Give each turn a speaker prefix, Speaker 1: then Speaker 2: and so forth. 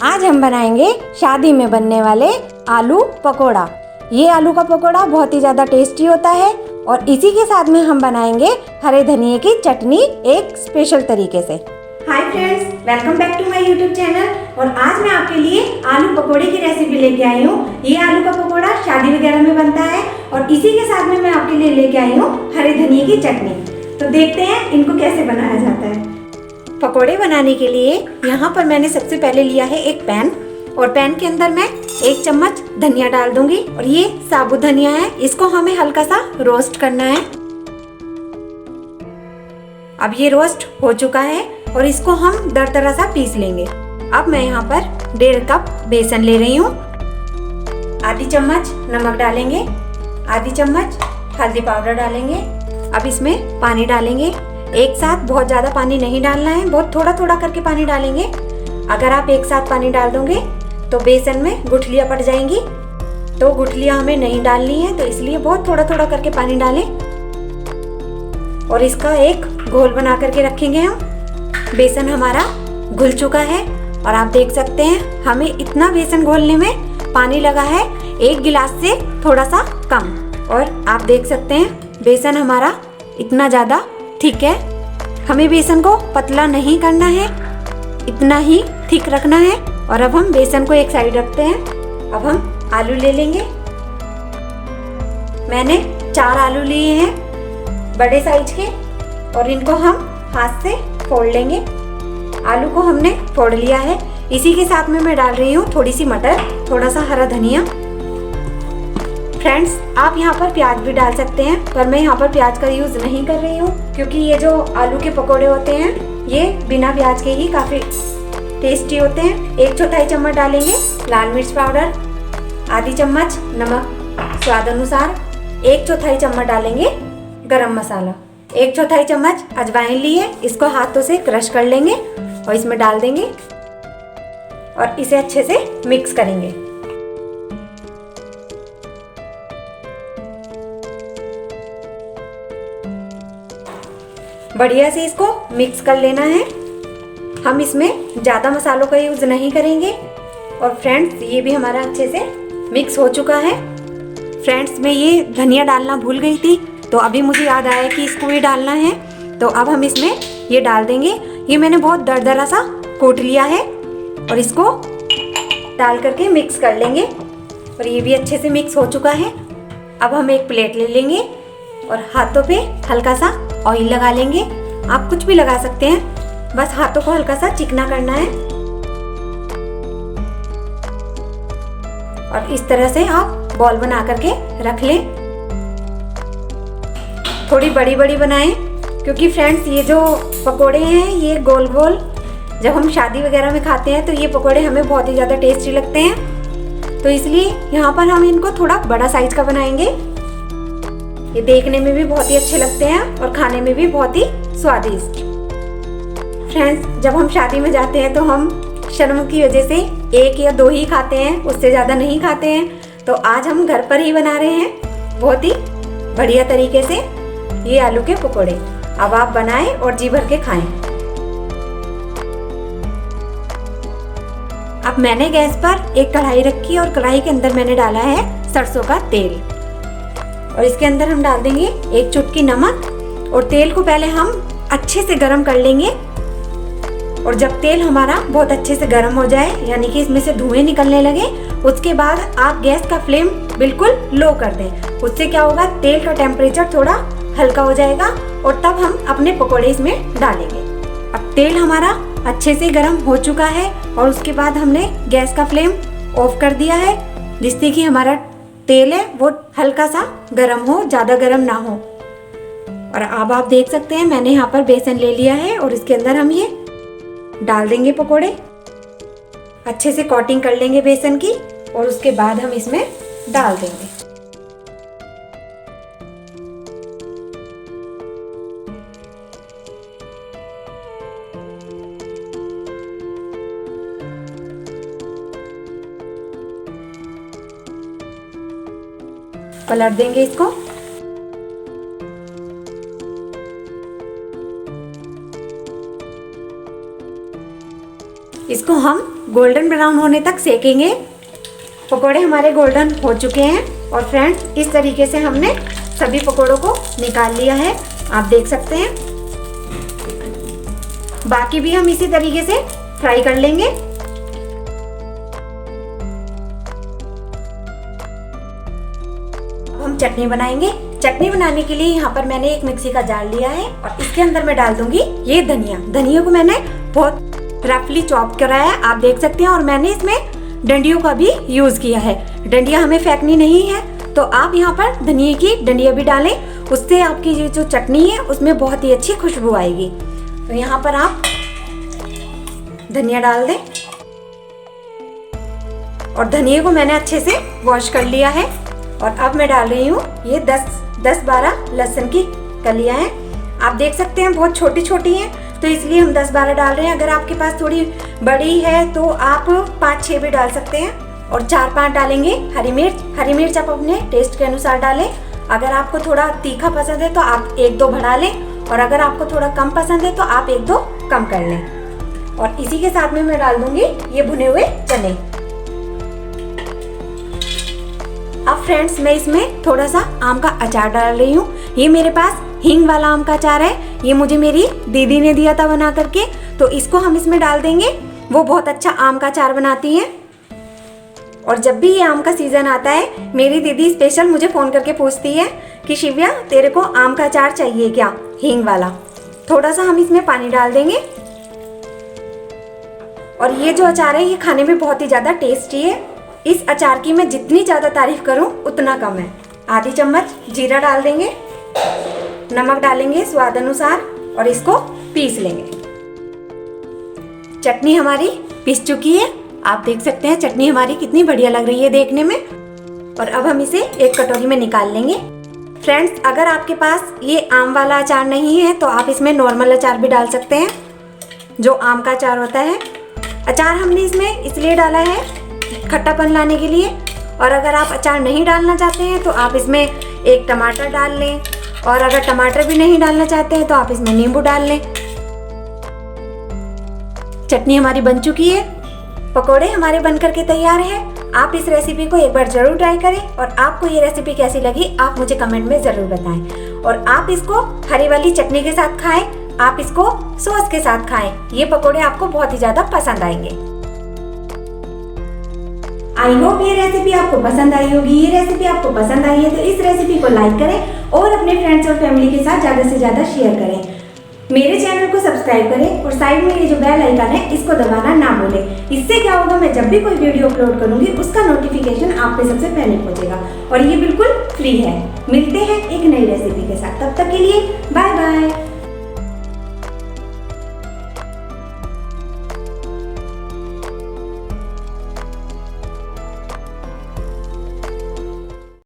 Speaker 1: आज हम बनाएंगे शादी में बनने वाले आलू पकोड़ा। ये आलू का पकोड़ा बहुत ही ज़्यादा टेस्टी होता है और इसी के साथ में हम बनाएंगे हरे धनिए की चटनी एक स्पेशल तरीके से। Hi friends, welcome back to my YouTube channel. और आज मैं आपके लिए आलू पकोड़े की रेसिपी लेके आई हूँ। ये आलू का पकोड़ा शादी वगैरह में बनता है और इसी के साथ में मैं आपके लिए लेके आई हूँ हरे धनिए की चटनी। तो देखते हैं इनको कैसे बनाया जाता है। पकोड़े बनाने के लिए यहाँ पर मैंने सबसे पहले लिया है एक पैन और पैन के अंदर मैं 1 चम्मच धनिया डाल दूंगी। और ये साबुत धनिया है, इसको हमें हल्का सा रोस्ट करना है। अब ये रोस्ट हो चुका है और इसको हम दरदरा सा पीस लेंगे। अब मैं यहाँ पर 1.5 कप बेसन ले रही हूँ। आधी चम्मच नमक डालेंगे, आधी चम्मच हल्दी पाउडर डालेंगे। अब इसमें पानी डालेंगे। एक साथ बहुत ज़्यादा पानी नहीं डालना है, बहुत थोड़ा थोड़ा करके पानी डालेंगे। अगर आप एक साथ पानी डाल दोगे तो बेसन में गुठलियाँ पड़ जाएंगी, तो गुठलियाँ हमें नहीं डालनी है, तो इसलिए बहुत थोड़ा थोड़ा करके पानी डालें। और इसका एक घोल बना करके रखेंगे हम। बेसन हमारा घुल चुका है और आप देख सकते हैं हमें इतना बेसन घोलने में पानी लगा है 1 गिलास से थोड़ा सा कम। और आप देख सकते हैं बेसन हमारा इतना ज़्यादा ठीक है। हमें बेसन को पतला नहीं करना है, इतना ही थिक रखना है। और अब हम बेसन को एक साइड रखते हैं। अब हम आलू ले लेंगे। मैंने 4 आलू लिए हैं बड़े साइज के और इनको हम हाथ से फोड़ लेंगे। आलू को हमने फोड़ लिया है। इसी के साथ में मैं डाल रही हूँ थोड़ी सी मटर, थोड़ा सा हरा धनिया। फ्रेंड्स, आप यहाँ पर प्याज भी डाल सकते हैं, पर मैं यहाँ पर प्याज का यूज़ नहीं कर रही हूँ क्योंकि ये जो आलू के पकोड़े होते हैं ये बिना प्याज के ही काफ़ी टेस्टी होते हैं। 1/4 चम्मच डालेंगे लाल मिर्च पाउडर, आधी चम्मच नमक स्वाद अनुसार, 1/4 चम्मच डालेंगे गरम मसाला, 1/4 चम्मच अजवाइन लिए, इसको हाथों से क्रश कर लेंगे और इसमें डाल देंगे और इसे अच्छे से मिक्स करेंगे। बढ़िया से इसको मिक्स कर लेना है। हम इसमें ज़्यादा मसालों का यूज़ नहीं करेंगे। और फ्रेंड्स, ये भी हमारा अच्छे से मिक्स हो चुका है। फ्रेंड्स, मैं ये धनिया डालना भूल गई थी, तो अभी मुझे याद आया कि इसको भी डालना है। तो अब हम इसमें ये डाल देंगे। ये मैंने बहुत दरदरा सा कूट लिया है और इसको डाल करके मिक्स कर लेंगे। और ये भी अच्छे से मिक्स हो चुका है। अब हम एक प्लेट ले लेंगे और हाथों पे हल्का सा ऑयल लगा लेंगे। आप कुछ भी लगा सकते हैं, बस हाथों को हल्का सा चिकना करना है। और इस तरह से आप बॉल बना करके रख लें। थोड़ी बड़ी बड़ी बनाएं क्योंकि फ्रेंड्स, ये जो पकोड़े हैं ये गोल गोल जब हम शादी वगैरह में खाते हैं तो ये पकोड़े हमें बहुत ही ज़्यादा टेस्टी लगते हैं। तो इसलिए यहाँ पर हम इनको थोड़ा बड़ा साइज का बनाएंगे। ये देखने में भी बहुत ही अच्छे लगते हैं और खाने में भी बहुत ही स्वादिष्ट। फ्रेंड्स, जब हम शादी में जाते हैं तो हम शर्म की वजह से 1 या 2 ही खाते हैं, उससे ज़्यादा नहीं खाते हैं। तो आज हम घर पर ही बना रहे हैं बहुत ही बढ़िया तरीके से ये आलू के पकोड़े। अब आप बनाएं और जी भर के खाएं। अब मैंने गैस पर एक कढ़ाई रखी और कढ़ाई के अंदर मैंने डाला है सरसों का तेल और इसके अंदर हम डाल देंगे 1 चुटकी नमक। और तेल को पहले हम अच्छे से गर्म कर लेंगे। और जब तेल हमारा बहुत अच्छे से गर्म हो जाए, यानी कि इसमें से धुएं निकलने लगे, उसके बाद आप गैस का फ्लेम बिल्कुल लो कर दें। उससे क्या होगा, तेल का टेम्परेचर थोड़ा हल्का हो जाएगा और तब हम अपने पकोड़े इसमें डालेंगे। अब तेल हमारा अच्छे से गर्म हो चुका है और उसके बाद हमने गैस का फ्लेम ऑफ कर दिया है, जिससे कि हमारा तेल है वो हल्का सा गरम हो, ज़्यादा गरम ना हो। और अब आप देख सकते हैं मैंने यहाँ पर बेसन ले लिया है और इसके अंदर हम ये डाल देंगे पकोड़े। अच्छे से कोटिंग कर लेंगे बेसन की और उसके बाद हम इसमें डाल देंगे। पलट देंगे इसको। इसको हम गोल्डन ब्राउन होने तक सेकेंगे। पकोड़े हमारे गोल्डन हो चुके हैं और फ्रेंड्स इस तरीके से हमने सभी पकोड़ों को निकाल लिया है, आप देख सकते हैं। बाकी भी हम इसी तरीके से फ्राई कर लेंगे। अब हम चटनी बनाएंगे। चटनी बनाने के लिए यहाँ पर मैंने एक मिक्सी का जार लिया है और इसके अंदर मैं डाल दूंगी ये धनिया। धनिया को मैंने बहुत रफली चॉप करा है, आप देख सकते हैं। और मैंने इसमें डंडियों का भी यूज किया है। डंडियां हमें फेंकनी नहीं है, तो आप यहाँ पर धनिया की डंडियां भी डालें, उससे आपकी ये जो चटनी है उसमें बहुत ही अच्छी खुशबू आएगी। तो यहाँ पर आप धनिया डाल दें और धनिया को मैंने अच्छे से वॉश कर लिया है। और अब मैं डाल रही हूँ ये 10-12 लहसुन की कलियां हैं, आप देख सकते हैं बहुत छोटी छोटी हैं, तो इसलिए हम 10-12 डाल रहे हैं। अगर आपके पास थोड़ी बड़ी है तो आप 5-6 भी डाल सकते हैं। और 4-5 डालेंगे हरी मिर्च। हरी मिर्च आप अपने टेस्ट के अनुसार डालें। अगर आपको थोड़ा तीखा पसंद है तो आप 1-2 बढ़ा लें, और अगर आपको थोड़ा कम पसंद है तो आप 1-2 कम कर लें। और इसी के साथ में मैं डाल दूंगी ये भुने हुए चने। अब फ्रेंड्स मैं इसमें थोड़ा सा आम का अचार डाल रही हूँ। ये मेरे पास हींग वाला आम का अचार है, ये मुझे मेरी दीदी ने दिया था बना करके, तो इसको हम इसमें डाल देंगे। वो बहुत अच्छा आम का अचार बनाती हैं। और जब भी ये आम का सीजन आता है मेरी दीदी स्पेशल मुझे फ़ोन करके पूछती है कि शिव्या तेरे को आम का अचार चाहिए क्या, हींग वाला। थोड़ा सा हम इसमें पानी डाल देंगे। और ये जो अचार है ये खाने में बहुत ही ज़्यादा टेस्टी है। इस अचार की मैं जितनी ज़्यादा तारीफ करूं उतना कम है। आधी चम्मच जीरा डाल देंगे, नमक डालेंगे स्वाद अनुसार और इसको पीस लेंगे। चटनी हमारी पीस चुकी है, आप देख सकते हैं चटनी हमारी कितनी बढ़िया लग रही है देखने में। और अब हम इसे एक कटोरी में निकाल लेंगे। फ्रेंड्स अगर आपके पास ये आम वाला अचार नहीं है तो आप इसमें नॉर्मल अचार भी डाल सकते हैं, जो आम का अचार होता है। अचार हमने इसमें इसलिए डाला है खट्टापन लाने के लिए। और अगर आप अचार नहीं डालना चाहते हैं तो आप इसमें एक टमाटर डाल लें, और अगर टमाटर भी नहीं डालना चाहते हैं तो आप इसमें नींबू डाल लें। चटनी हमारी बन चुकी है, पकोड़े हमारे बनकर के तैयार है। आप इस रेसिपी को एक बार जरूर ट्राई करें और आपको ये रेसिपी कैसी लगी आप मुझे कमेंट में जरूर बताएं। और आप इसको हरी वाली चटनी के साथ खाएं, आप इसको सॉस के साथ खाएं। ये पकोड़े आपको बहुत ही ज्यादा पसंद आएंगे। आई होप ये रेसिपी आपको पसंद आई होगी। ये रेसिपी आपको पसंद आई है तो इस रेसिपी को लाइक करें और अपने फ्रेंड्स और फैमिली के साथ ज़्यादा से ज़्यादा शेयर करें। मेरे चैनल को सब्सक्राइब करें और साइड में ये जो बेल आइकन है इसको दबाना ना भूलें। इससे क्या होगा, मैं जब भी कोई वीडियो अपलोड करूंगी उसका नोटिफिकेशन आप पे सबसे पहले पहुंचेगा। और ये बिल्कुल फ्री है। मिलते हैं एक नई रेसिपी के साथ, तब तक के लिए बाय बाय।